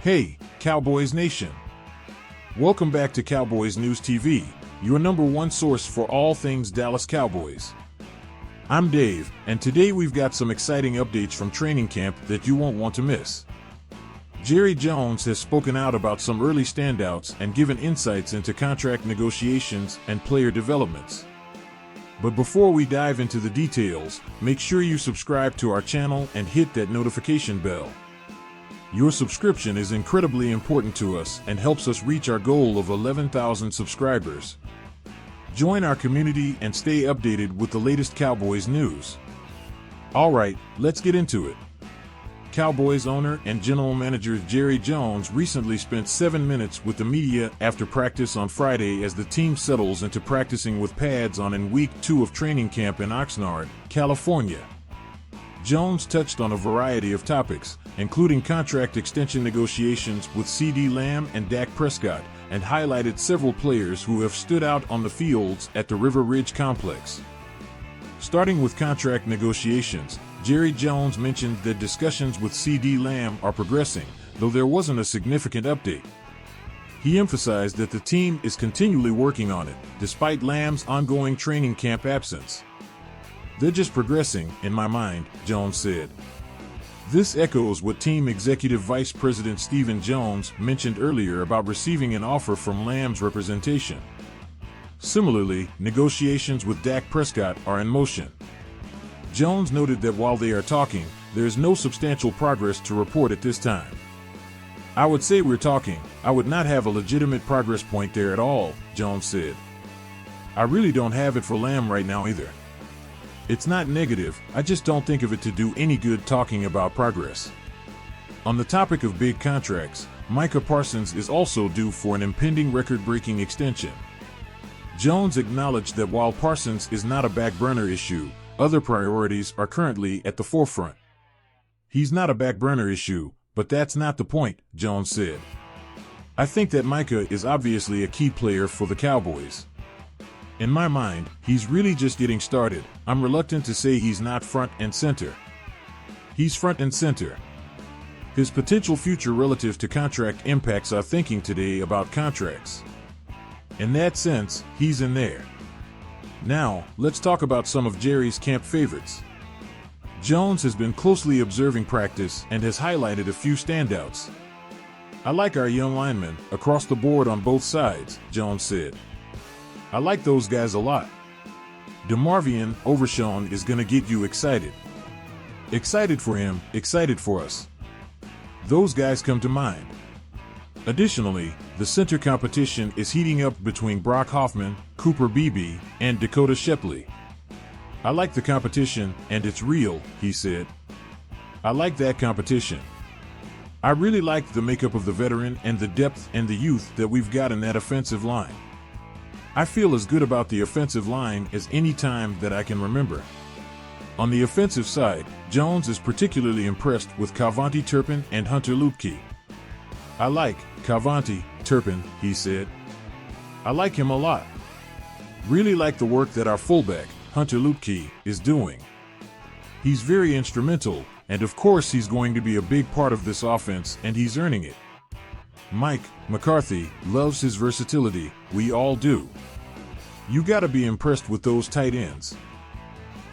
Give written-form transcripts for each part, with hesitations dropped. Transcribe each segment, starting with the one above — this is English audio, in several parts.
Hey, Cowboys Nation! Welcome back to Cowboys News TV, your number one source for all things Dallas Cowboys. I'm Dave, and today we've got some exciting updates from training camp that you won't want to miss. Jerry Jones has spoken out about some early standouts and given insights into contract negotiations and player developments. But before we dive into the details, make sure you subscribe to our channel and hit that notification bell. Your subscription is incredibly important to us and helps us reach our goal of 11,000 subscribers. Join our community and stay updated with the latest Cowboys news. Alright, let's get into it. Cowboys owner and general manager Jerry Jones recently spent 7 minutes with the media after practice on Friday as the team settles into practicing with pads on in week 2 of training camp in Oxnard, California. Jones touched on a variety of topics, including contract extension negotiations with CeeDee Lamb and Dak Prescott, and highlighted several players who have stood out on the fields at the River Ridge complex. Starting with contract negotiations, Jerry Jones mentioned that discussions with CeeDee Lamb are progressing, though there wasn't a significant update. He emphasized that the team is continually working on it, despite Lamb's ongoing training camp absence. "They're just progressing, in my mind," Jones said. This echoes what Team Executive Vice President Stephen Jones mentioned earlier about receiving an offer from Lamb's representation. Similarly, negotiations with Dak Prescott are in motion. Jones noted that while they are talking, there is no substantial progress to report at this time. "I would say we're talking. I would not have a legitimate progress point there at all," Jones said. "I really don't have it for Lamb right now either. It's not negative, I just don't think of it to do any good talking about progress." On the topic of big contracts, Micah Parsons is also due for an impending record-breaking extension. Jones acknowledged that while Parsons is not a back-burner issue, other priorities are currently at the forefront. "He's not a back-burner issue, but that's not the point," Jones said. "I think that Micah is obviously a key player for the Cowboys. In my mind, he's really just getting started. I'm reluctant to say he's not front and center. He's front and center. His potential future relative to contract impacts our thinking today about contracts. In that sense, he's in there." Now, let's talk about some of Jerry's camp favorites. Jones has been closely observing practice and has highlighted a few standouts. "I like our young linemen, across the board on both sides," Jones said. "I like those guys a lot. DeMarvion Overshown is going to get you excited. Excited for him, excited for us. Those guys come to mind." Additionally, the center competition is heating up between Brock Hoffman, Cooper Beebe, and Dakota Shepley. "I like the competition, and it's real," he said. "I like that competition. I really like the makeup of the veteran and the depth and the youth that we've got in that offensive line. I feel as good about the offensive line as any time that I can remember." On the offensive side, Jones is particularly impressed with Calvonte Turpin and Hunter Luepke. "I like Calvonte Turpin," he said. "I like him a lot. Really like the work that our fullback, Hunter Luepke, is doing. He's very instrumental, and of course he's going to be a big part of this offense, and he's earning it. Mike McCarthy loves his versatility, we all do. You gotta be impressed with those tight ends."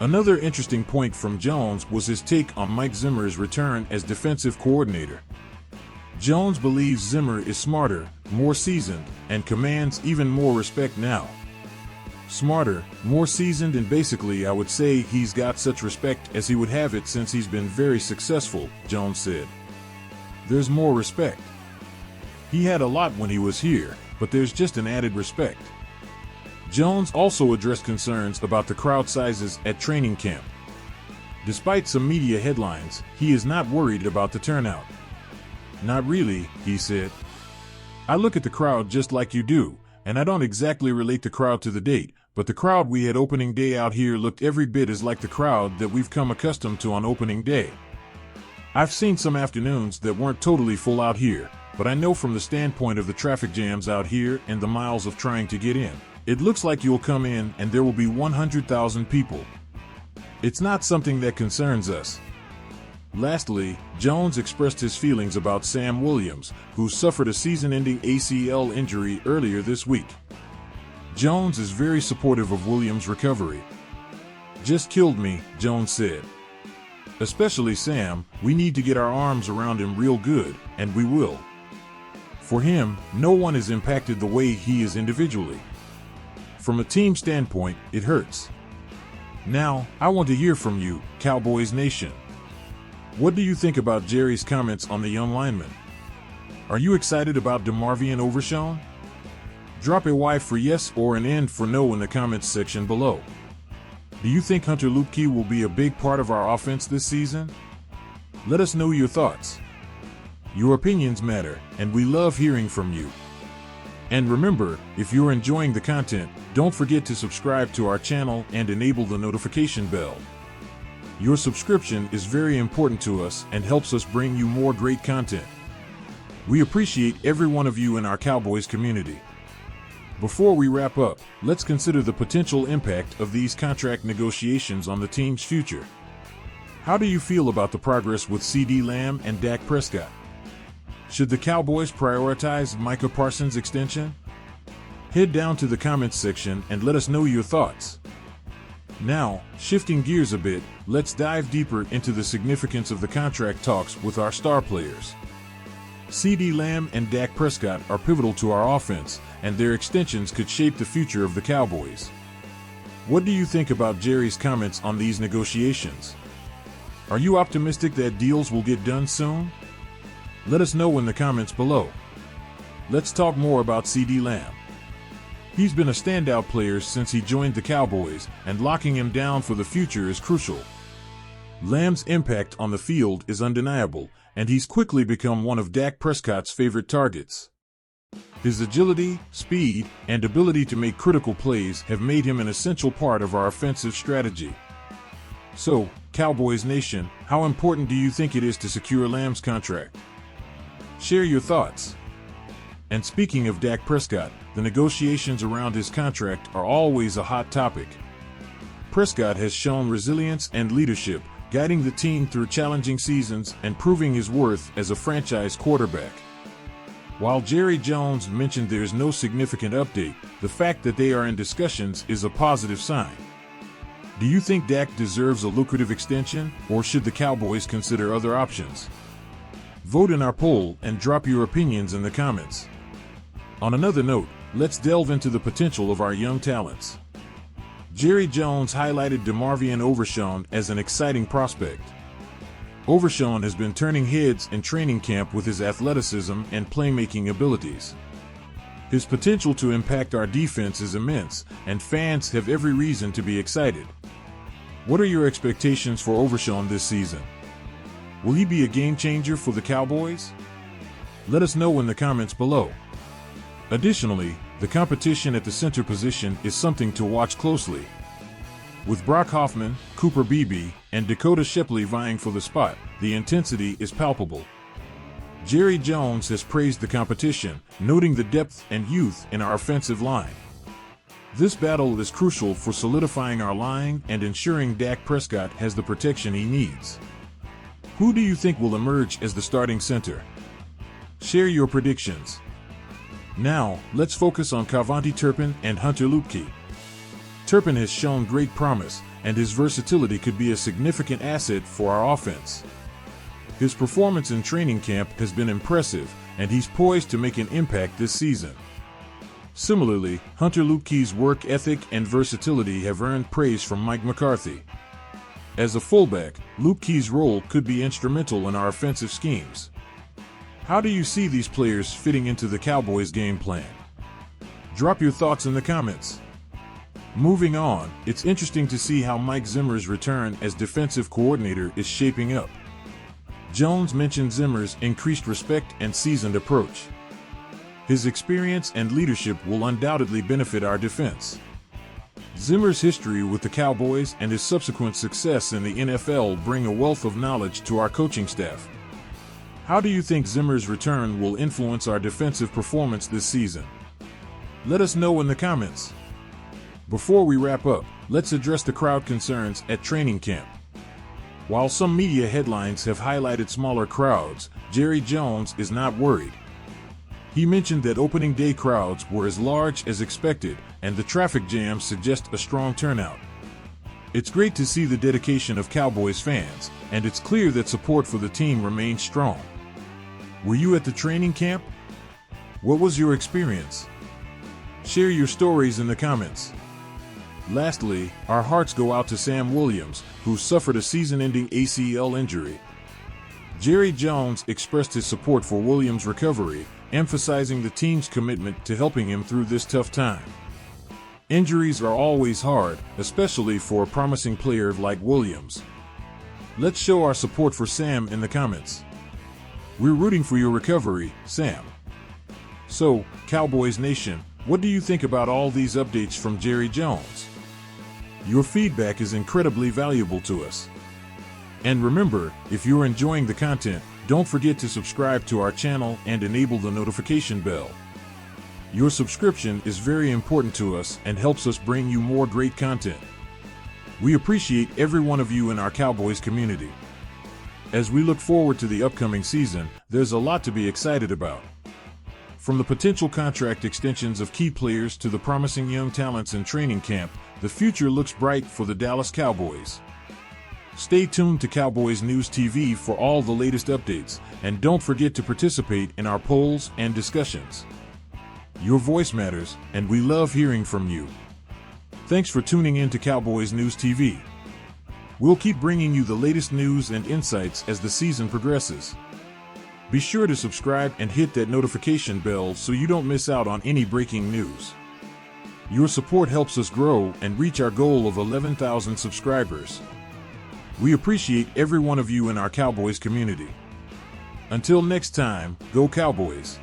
Another interesting point from Jones was his take on Mike Zimmer's return as defensive coordinator. Jones believes Zimmer is smarter, more seasoned, and commands even more respect now. Smarter, more seasoned, and basically I would say he's got such respect as he would have it since he's been very successful, Jones said. "There's more respect. He had a lot when he was here, but there's just an added respect." Jones also addressed concerns about the crowd sizes at training camp. Despite some media headlines, he is not worried about the turnout. "Not really," he said. "I look at the crowd just like you do, and I don't exactly relate the crowd to the date, but the crowd we had opening day out here looked every bit as like the crowd that we've come accustomed to on opening day. I've seen some afternoons that weren't totally full out here, but I know from the standpoint of the traffic jams out here and the miles of trying to get in, it looks like you'll come in and there will be 100,000 people. It's not something that concerns us. Lastly, Jones expressed his feelings about Sam Williams, who suffered a season-ending ACL injury earlier this week. Jones is very supportive of Williams' recovery. "Just killed me," Jones said. "Especially Sam, we need to get our arms around him real good, and we will. For him, no one is impacted the way he is individually. From a team standpoint, it hurts." Now, I want to hear from you, Cowboys Nation. What do you think about Jerry's comments on the young lineman? Are you excited about DeMarvion Overshown? Drop a Y for yes or an N for no in the comments section below. Do you think Hunter Luepke will be a big part of our offense this season? Let us know your thoughts. Your opinions matter, and we love hearing from you. And remember, if you're enjoying the content, don't forget to subscribe to our channel and enable the notification bell. Your subscription is very important to us and helps us bring you more great content. We appreciate every one of you in our Cowboys community. Before we wrap up, let's consider the potential impact of these contract negotiations on the team's future. How do you feel about the progress with CeeDee Lamb and Dak Prescott? Should the Cowboys prioritize Micah Parsons' extension? Head down to the comments section and let us know your thoughts. Now, shifting gears a bit, let's dive deeper into the significance of the contract talks with our star players. CeeDee Lamb and Dak Prescott are pivotal to our offense, and their extensions could shape the future of the Cowboys. What do you think about Jerry's comments on these negotiations? Are you optimistic that deals will get done soon? Let us know in the comments below. Let's talk more about CeeDee Lamb. He's been a standout player since he joined the Cowboys, and locking him down for the future is crucial. Lamb's impact on the field is undeniable, and he's quickly become one of Dak Prescott's favorite targets. His agility, speed, and ability to make critical plays have made him an essential part of our offensive strategy. So, Cowboys Nation, how important do you think it is to secure Lamb's contract? Share your thoughts. And speaking of Dak Prescott, the negotiations around his contract are always a hot topic. Prescott has shown resilience and leadership, guiding the team through challenging seasons and proving his worth as a franchise quarterback. While Jerry Jones mentioned there's no significant update, the fact that they are in discussions is a positive sign. Do you think Dak deserves a lucrative extension, or should the Cowboys consider other options? Vote in our poll and drop your opinions in the comments. On another note, let's delve into the potential of our young talents. Jerry Jones highlighted DeMarvion Overshown as an exciting prospect. Overshown has been turning heads in training camp with his athleticism and playmaking abilities. His potential to impact our defense is immense, and fans have every reason to be excited. What are your expectations for Overshown this season? Will he be a game changer for the Cowboys? Let us know in the comments below. Additionally, the competition at the center position is something to watch closely. With Brock Hoffman, Cooper Beebe, and Dakota Shepley vying for the spot, the intensity is palpable. Jerry Jones has praised the competition, noting the depth and youth in our offensive line. This battle is crucial for solidifying our line and ensuring Dak Prescott has the protection he needs. Who do you think will emerge as the starting center? Share your predictions. Now, let's focus on Cavante Turpin and Hunter Luepke. Turpin has shown great promise, and his versatility could be a significant asset for our offense. His performance in training camp has been impressive, and he's poised to make an impact this season. Similarly, Hunter Luepke's work ethic and versatility have earned praise from Mike McCarthy. As a fullback, Luepke's role could be instrumental in our offensive schemes. How do you see these players fitting into the Cowboys' game plan? Drop your thoughts in the comments. Moving on, it's interesting to see how Mike Zimmer's return as defensive coordinator is shaping up. Jones mentioned Zimmer's increased respect and seasoned approach. His experience and leadership will undoubtedly benefit our defense. Zimmer's history with the Cowboys and his subsequent success in the NFL bring a wealth of knowledge to our coaching staff. How do you think Zimmer's return will influence our defensive performance this season? Let us know in the comments. Before we wrap up, let's address the crowd concerns at training camp. While some media headlines have highlighted smaller crowds, Jerry Jones is not worried. He mentioned that opening day crowds were as large as expected, and the traffic jams suggest a strong turnout. It's great to see the dedication of Cowboys fans, and it's clear that support for the team remains strong. Were you at the training camp? What was your experience? Share your stories in the comments. Lastly, our hearts go out to Sam Williams, who suffered a season-ending ACL injury. Jerry Jones expressed his support for Williams' recovery, emphasizing the team's commitment to helping him through this tough time. Injuries are always hard, especially for a promising player like Williams. Let's show our support for Sam in the comments. We're rooting for your recovery, Sam. So, Cowboys Nation, what do you think about all these updates from Jerry Jones? Your feedback is incredibly valuable to us. And remember, if you're enjoying the content, don't forget to subscribe to our channel and enable the notification bell. Your subscription is very important to us and helps us bring you more great content. We appreciate every one of you in our Cowboys community. As we look forward to the upcoming season, there's a lot to be excited about. From the potential contract extensions of key players to the promising young talents in training camp, the future looks bright for the Dallas Cowboys. Stay tuned to Cowboys News TV for all the latest updates, and don't forget to participate in our polls and discussions. Your voice matters, and we love hearing from you. Thanks for tuning in to Cowboys News TV. We'll keep bringing you the latest news and insights as the season progresses. Be sure to subscribe and hit that notification bell so you don't miss out on any breaking news. Your support helps us grow and reach our goal of 11,000 subscribers. We appreciate every one of you in our Cowboys community. Until next time, go Cowboys!